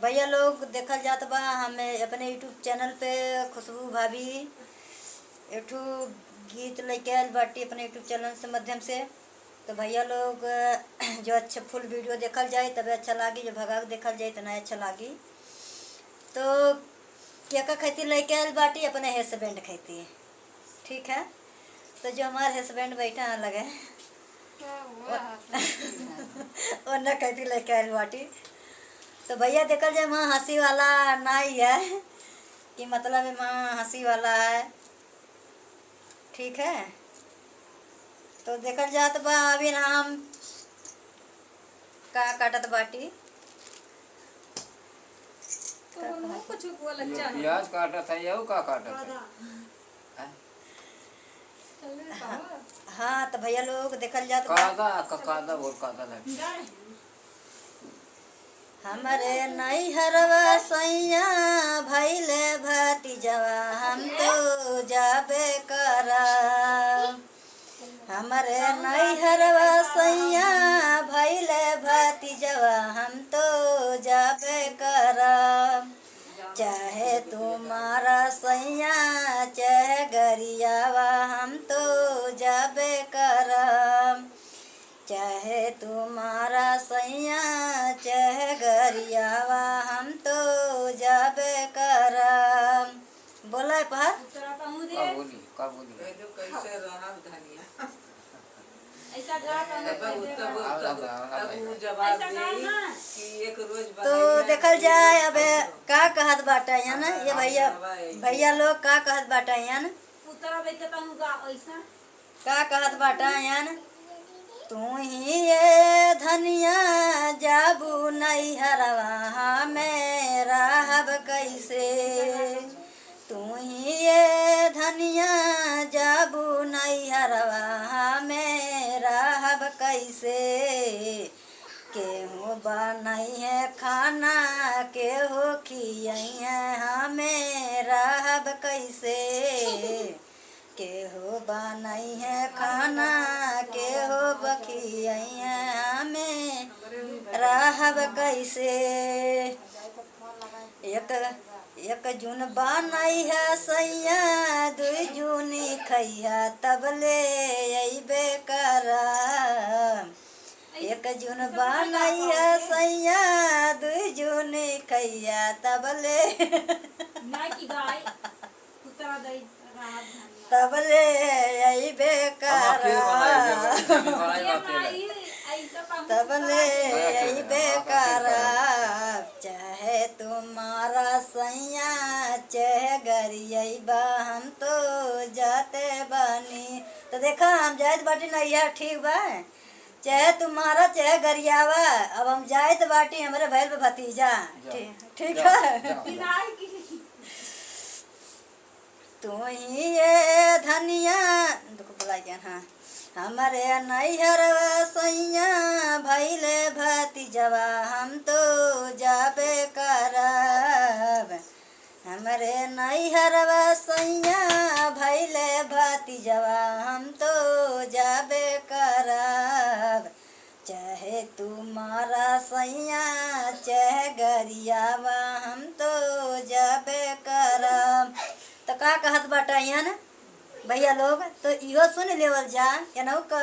भैया लोग देखल जात बा हमें अपने यूट्यूब चैनल पे खुशबू भाभी एक गीत लेके आयल बाटी अपने यूट्यूब चैनल से माध्यम से। तो भैया लोग जो अच्छा फुल वीडियो देखल जाए तब अच्छा लागी, जो भगा के देखल जाए तो नहीं अच्छा लागी। तो क्या का खेती लेके आयल बाटी अपने हस्बैंड खेती है, ठीक है। तो जो हमारे हस्बैंड बैठा लगे और न खेती लेके आयल बाटी। तो भैया देखल जाए वहाँ हंसी वाला नहीं है कि मतलब वहाँ हंसी वाला है, ठीक है। तो देखल जात बा अभी हम का काटत बाटी कुछ अच्छा प्याज काटा था या का काटा था? हाँ तो भैया लोग देखल जात बा कादा और कादा लग हमारे नैहरवा सैया भैले भतीजवा हम तो जाबे करा। हमारे नैहरवा सैया भैले भतीजवा हम तो जाबे करा। चाहे तुम्हारा सैया चाहे गरियावा हम तो जाबे करा। चाहे तुम्हारा सैया चाहे गरियावा हम तो जाबे करा। बोला पर का बोली कैसे रहा धनिया ऐसा जवाब कि एक रोज तो देखल जाए अब का कहत बाटा यान ये भैया लोग का कहत बाटा यान का कहत बाटा यान तू ही ये धनिया जाबू नैहरवा में रहब कैसे। तू ही ये धनिया जाबू नैहरवा में रहब कैसे। केहू बनई है खाना केहू खियई है हमें रहब कैसे। केहू बनई है खाना केहू बखियई है हमें रहब कैसे। एक जून बनई है सैया दुई जूनी खैया तबले अइबे करा। एक जून बनई है सैया दुई जूनी खैया तबले तबले अइबे करा। तबले अइबे करा। चाहे तुम्हारा सैया चाहे गरियबा हम तो जाते बानी। तो देखा हम जात बाटी नैया ठीक बा, चाहे तुम्हारा चाहे गरियावा अब हम जात बाटी हमारे भैल भतीजा ठीक है। तू ही ये धनिया बुला गया। हाँ हमारे नैहरवा सैया भैले भतीजवा हम तो जाबे करब। हमारे नैहरवा सैया भैले भतीजवा हम तो जाबे करब। चाहे तुम्हारा सैया चाहे गरियावा हम तो जाबे करब। तो का कहत बाटा यहाँ न भैया लोग तो इहो सुन लेवल जा केनाहू का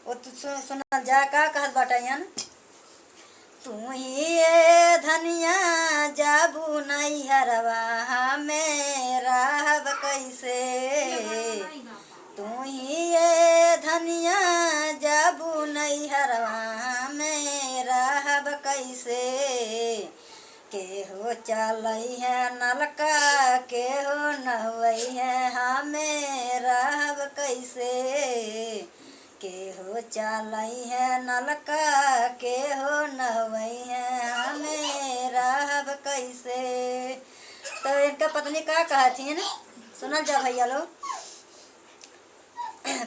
वो सुनल जा का कहत बाटा यहाँ। तू ही ये धनिया जाबू नैहरवा में रहब कैसे। तू ही ये धनिया जाबू नैहरवा में रहब कैसे। केहू चलई है नलका केहू नहवई है हमें रहब कैसे। केहू चलई है नलका केहू नहवई है हमें रहब कैसे। तो इनका पत्नी का कहथिन सुनल जा भैया लोग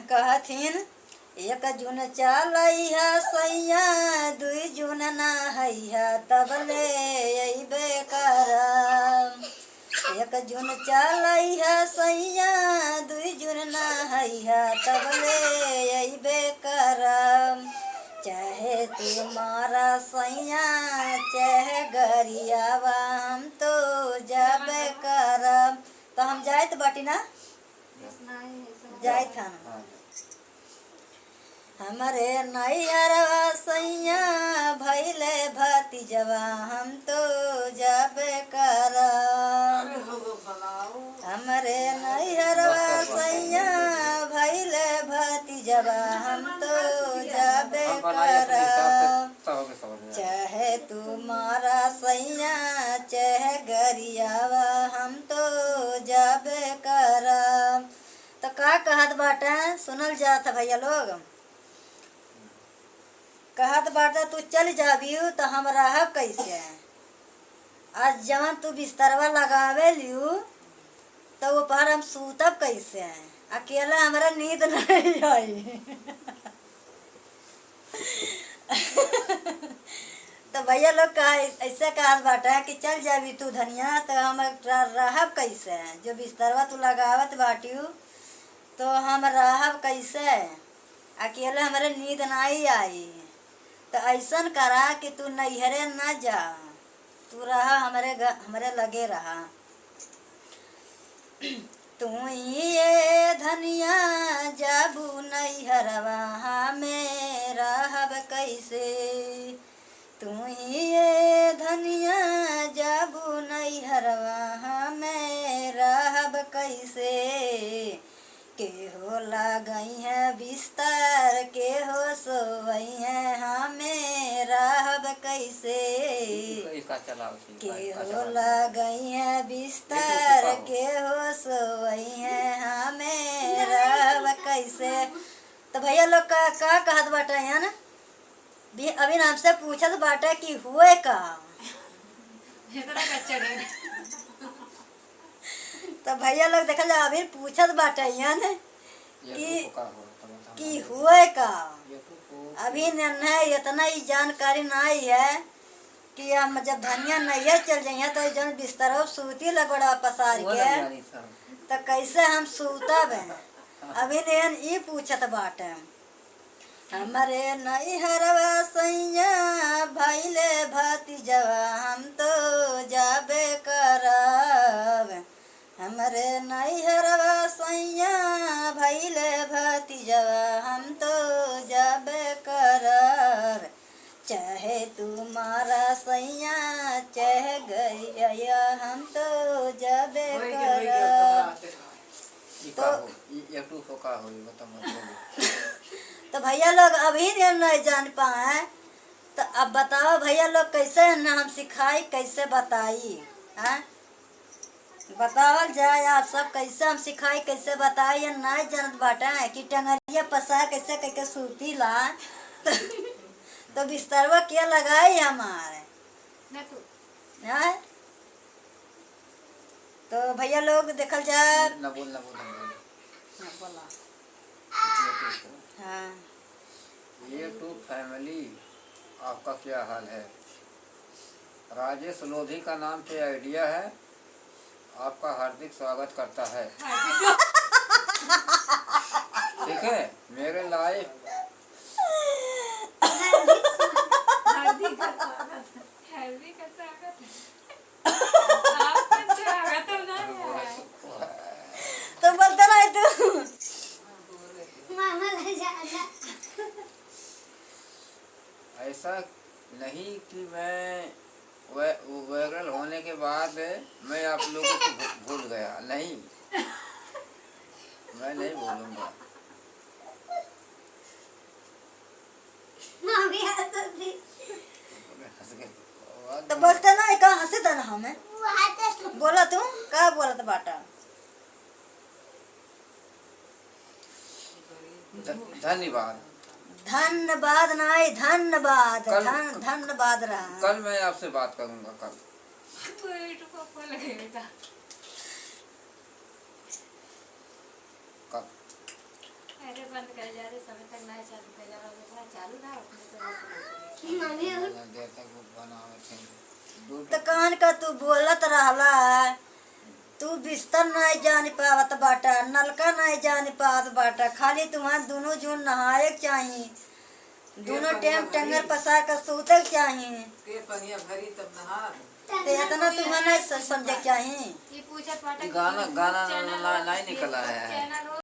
कहथिन एक जून चलई है सैया दुई जून नहई है तबले अइबे करब। एक जून चलई है सैया दुई जून नहई है तबले अइबे करब। चाहे तुम्हारा सैया चाहे गरियावा हम तो जब करब। तो हम जाए बाटी ना जाए था ना। हाँ हमरे नैहरवा सैया भैले भतीजवा हम तो जब करब। हमरे नैहरवा सैया भैले भतीजवा हम तो जब हम बनाए अपने हिसाब करब। से तब हमें समझ में आया। चाहे तुम्हारा सैया चाहे गरियावा हम तो जब करब। तो का कहत बाटे सुनल जात भैया लोग। कहत बाटे तू चल जाबियू तो हम रहब कैसे। आज जवन तू बिस्तरवा लगावे लियू तो वो पर हम सूतब कैसे। अकेला हमारा नींद नहीं आई। तो भैया लोग का ऐसे कहत बाटे कि चल जाबी तू धनिया तो हम रहब कैसे। जो बिस्तरवा तू लगावत बाटियू तो हम रहब कैसे। अकेले हमारे नींद नहीं आई। तो ऐसन करा कि तू नैहरे न जा, तू रहा हमारे लगे रहा। तू ये धनिया जाबू नैहरवा हमें रहब कैसे। तू ये धनिया जाबू नैहरवा हमें रहब कैसे। के हो लगई है बिस्तर के हो सोवई है हमें रहब कैसे। इसका चलाओ ठीक के है, इसका हो चलाओ। लगई है बिस्तर के हो सोवई है हमें रहब कैसे। तो भैया लोग का कहत बाटे है ना भी अभी हमसे पूछत बाटे कि हुए का। तो भैया लोग देखा जा अभी पूछत बाटे ये कि तो का हो, तो मतलब कि हुए का। ये तो को- अभी नहीं इतना ही जानकारी नहीं है कि हम जब धनिया नैया चल जाइए तो जन बिस्तर सूती लगड़ा पसार वो के लग जानी सर। तो कैसे हम सूतब। अभी नेन ई पूछत बाटे। हमारे नैहरवा सैया भैले भतीजवा हम तो जाबे करब। हमरे नैहरवा सैया भैले भतीजवा हम तो जाबे करब। चाहे तुम्हारा सैया चाहे गरिया हम तो जाबे करब। ये का हो, ये तो का हो, ये बता मतलब। तो भैया लोग अभी नहीं जान पाए तो अब बताओ भैया लोग कैसे न हम सिखाई कैसे बताई हैं। बतावल जाए आप सब कैसे हम सिखाई कैसे बताई। या नहीं जानत बाटे कि टंगरिया पसा कैसे कैसे सूती ला। तो बिस्तरवा क्या लगाई हमारे हैं। तो भैया लोग देखल जाए। ना बोल ना बोल ना बोल। हाँ ये टू फैमिली आपका क्या हाल है। राजेश लोधी का नाम पे आइडिया है, आपका हार्दिक स्वागत करता है। ठीक है मेरे लाइफ तो बोलता नहीं तू। ऐसा नहीं कि मैं वायरल होने के बाद मैं आप लोगों को भूल गया, नहीं मैं नहीं भूलूंगा। तो बोलते ना कहा हंसे था ना हमें बोला तू का बोला था बाटा। धन्यवाद। धन्यवाद नहीं धन्यवाद कल- धन्यवाद रहा। कल मैं आपसे बात करूंगा कल। कल अरे बंद कर जा रहे समय तक नहीं चालू कर जा रहा चालू था देर तक वो बनावे थे। तो कान का तू बोलत रहला। तू बिस्तर नहीं जान पावत बाटा नलका नहीं जान पावत बाटा। खाली तुम्हारे दोनों जून नहाए चाहिए दोनों टाइम टंगर पसार कर सोते चाहिए। के पनिया भरी तब नहा ते इतना तुम्हें नहीं समझे चाहिए। ये पूजा पाठ गाना गाना नहीं निकला है। चैनल